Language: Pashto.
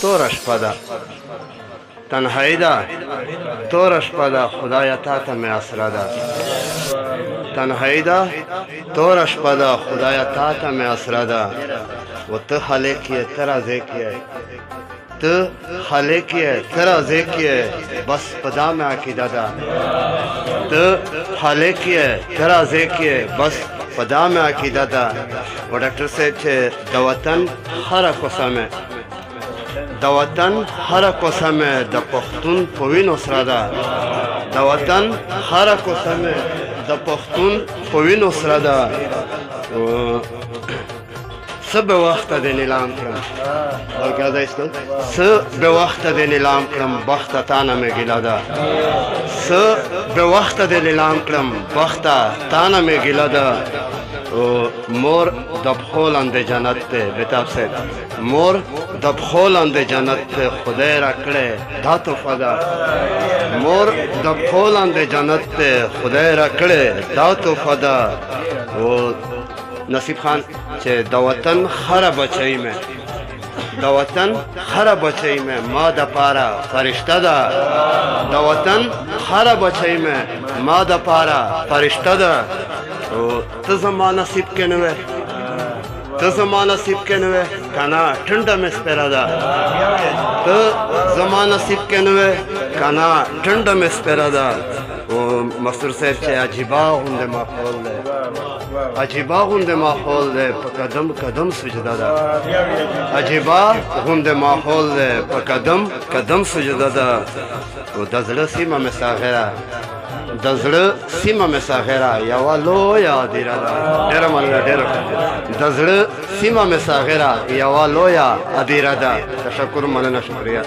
تور شپه ده تنهایی ده تور شپه ده خدایا تا ته مې اسره ده تنهایی ده تور شپه ده خدایا تا ته مې اسره ده و ته خالق یې ته رازق یې ته خالق یې ته رازق یې بس په دا مې عقیده ده ته خالق یې ته رازق یې بس په دا مې عقیده ده و ډاکټر صاحب چې د وطن هره کوڅه مې د وطن هره کوڅه مې د پښتون په وینو سره ده د وطن هره کوڅه مې د پښتون په وینو سره ده څه به وخته دې نیلام کړم څه به وخته دې نیلام کړم بخته تا نه مې ګیله ده څه به وخته دې نیلام کړم بخته تا نه مې ګیله ده مور د پښو لاندې جنت دی بهتاب صاحب مور د پښو لاندې جنت دی خدای راکړی دا تحفه ده مور د پښو لاندې جنت دی خدای راکړی دا تحفه ده نصیب خان چې د وطن هره بچی مې د وطن هره بچی مې ما د پاره فرشته ده د وطن هره بچی مې ما د پاره فرشته ده ته زما نصیب کې نه وې ته زما نصیب کې نه وې که نه ټنډه مې سپېره ده ته زما نصیب کې نه وې که نه ټنډه مې سپېره ده مستور صاحب چې عجیبه غوندې ماحول دی عجیبه غوندې ماحول دی په قدم قدم سجده ده عجیبه غوندې ماحول دی په قدم قدم سجده ده د زړه سیمه مې ساغره د زړه سیمه مې ساغره یوه لویه هدیره ده ډېره مننه ډېره د زړه سیمه مې ساغره یوه لویه هدیره ده تشکر مننه شکریه